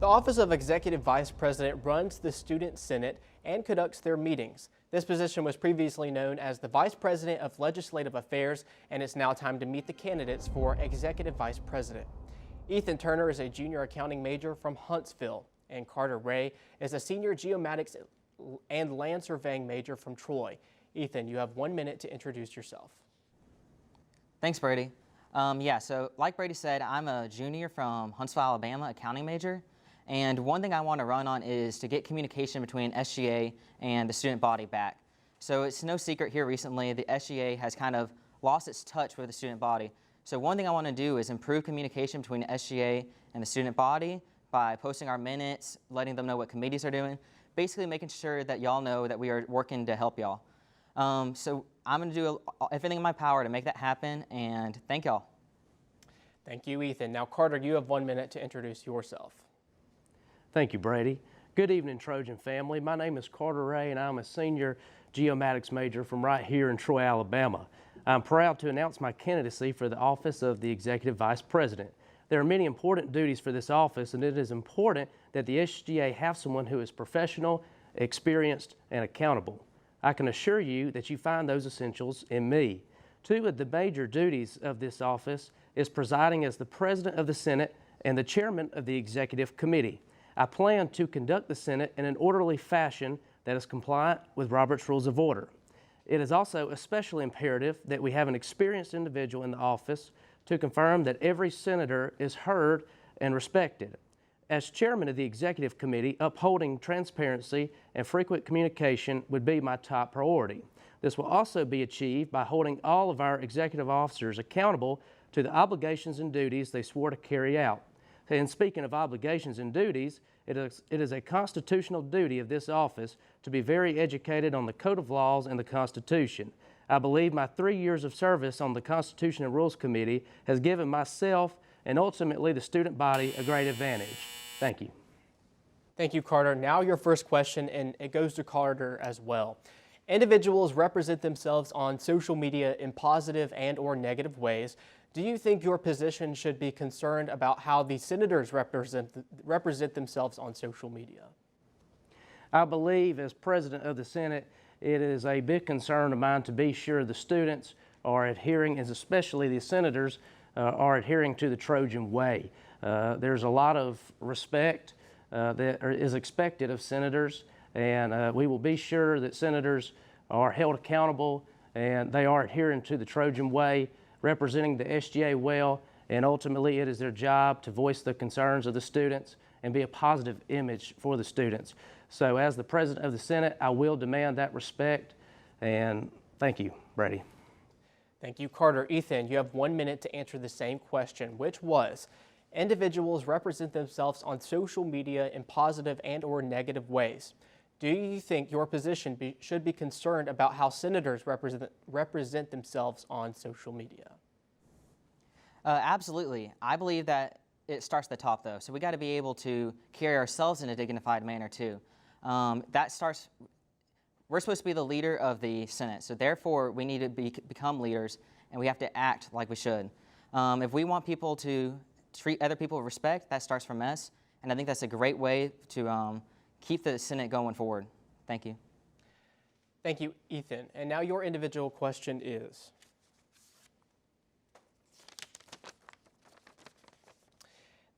The Office of Executive Vice President runs the Student Senate and conducts their meetings. This position was previously known as the Vice President of Legislative Affairs, and it's now time to meet the candidates for Executive Vice President. Ethan Turner is a junior accounting major from Huntsville, and Carter Ray is a senior geomatics and land surveying major from Troy. Ethan, you have 1 minute to introduce yourself. Thanks, Brady. So like Brady said, I'm a junior from Huntsville, Alabama, accounting major. And one thing I want to run on is to get communication between SGA and the student body back. So it's no secret here recently, the SGA has kind of lost its touch with the student body. So one thing I want to do is improve communication between the SGA and the student body by posting our minutes, letting them know what committees are doing, basically making sure that y'all know that we are working to help y'all. So I'm going to do everything in my power to make that happen, and thank y'all. Thank you, Ethan. Now, Carter, you have 1 minute to introduce yourself. Thank you, Brady. Good evening, Trojan family. My name is Carter Ray, and I'm a senior geomatics major from right here in Troy, Alabama. I'm proud to announce my candidacy for the office of the Executive Vice President. There are many important duties for this office, and it is important that the SGA have someone who is professional, experienced, and accountable. I can assure you that you find those essentials in me. Two of the major duties of this office is presiding as the President of the Senate and the Chairman of the Executive Committee. I plan to conduct the Senate in an orderly fashion that is compliant with Robert's Rules of Order. It is also especially imperative that we have an experienced individual in the office to confirm that every senator is heard and respected. As Chairman of the Executive Committee, upholding transparency and frequent communication would be my top priority. This will also be achieved by holding all of our executive officers accountable to the obligations and duties they swore to carry out. And speaking of obligations and duties, it is a constitutional duty of this office to be very educated on the Code of Laws and the Constitution. I believe my 3 years of service on the Constitution and Rules Committee has given myself and ultimately the student body a great advantage. Thank you. Thank you, Carter. Now your first question, and it goes to Carter as well. Individuals represent themselves on social media in positive and/or negative ways. Do you think your position should be concerned about how the senators represent themselves on social media? I believe as President of the Senate, it is a big concern of mine to be sure the students are adhering, and especially the senators, are adhering to the Trojan way. There's a lot of respect that is expected of senators, and we will be sure that senators are held accountable and they are adhering to the Trojan way, representing the SGA well, and ultimately it is their job to voice the concerns of the students and be a positive image for the students. So as the President of the Senate, I will demand that respect, and thank you, Brady. Thank you, Carter. Ethan, you have 1 minute to answer the same question, which was, individuals represent themselves on social media in positive and/or negative ways. Do you think your position should be concerned about how senators represent themselves on social media? Absolutely. I believe that it starts at the top, though. So we got to be able to carry ourselves in a dignified manner, too. We're supposed to be the leader of the Senate, so therefore we need to become leaders, and we have to act like we should. If we want people to treat other people with respect, that starts from us, and I think that's a great way to keep the Senate going forward. Thank you. Thank you, Ethan. And now your individual question is,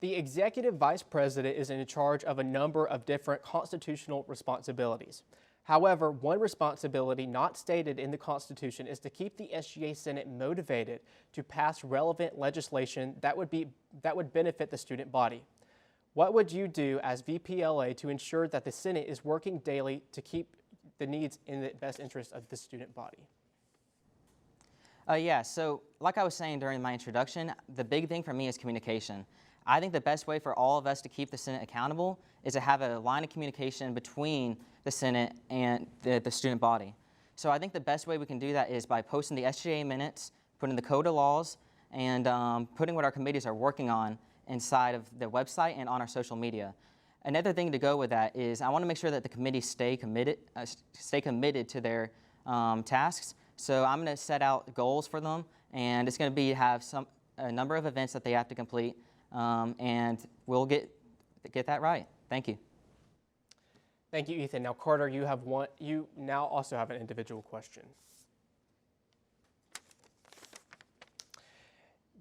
the Executive Vice President is in charge of a number of different constitutional responsibilities. However, one responsibility not stated in the Constitution is to keep the SGA Senate motivated to pass relevant legislation that would benefit the student body. What would you do as VPLA to ensure that the Senate is working daily to keep the needs in the best interest of the student body? So like I was saying during my introduction, the big thing for me is communication. I think the best way for all of us to keep the Senate accountable is to have a line of communication between the Senate and the student body. So I think the best way we can do that is by posting the SGA minutes, putting the Code of Laws, and putting what our committees are working on inside of the website and on our social media. Another thing to go with that is I want to make sure that the committees stay committed to their tasks. So I'm going to set out goals for them, and it's going to be a number of events that they have to complete, and we'll get get that right. Thank you. Thank you, Ethan. Now, Carter, you now also have an individual question.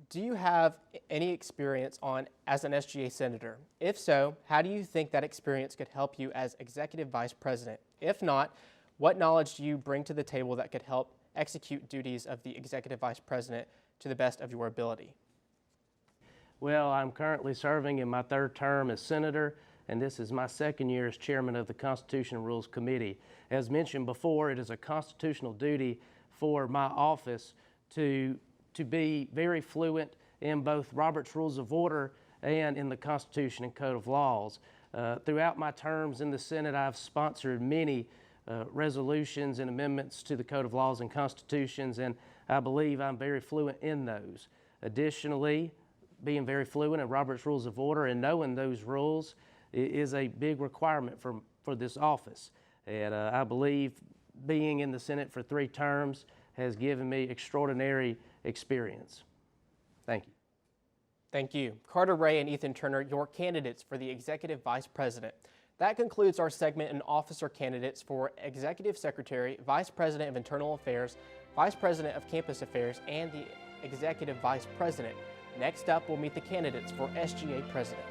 Do you have any experience as an SGA senator? If so, how do you think that experience could help you as Executive Vice President? If not, what knowledge do you bring to the table that could help execute duties of the Executive Vice President to the best of your ability? Well, I'm currently serving in my third term as senator, and this is my second year as chairman of the Constitution and Rules Committee. As mentioned before, it is a constitutional duty for my office to be very fluent in both Robert's Rules of Order and in the Constitution and Code of Laws. Throughout my terms in the Senate, I've sponsored many resolutions and amendments to the Code of Laws and Constitutions, and I believe I'm very fluent in those. Additionally, being very fluent in Robert's Rules of Order and knowing those rules is a big requirement for this office. And I believe being in the Senate for 3 terms has given me extraordinary experience. Thank you. Thank you. Carter Ray and Ethan Turner, your candidates for the Executive Vice President. That concludes our segment in officer candidates for Executive Secretary, Vice President of Internal Affairs, Vice President of Campus Affairs, and the Executive Vice President. Next up, we'll meet the candidates for SGA President.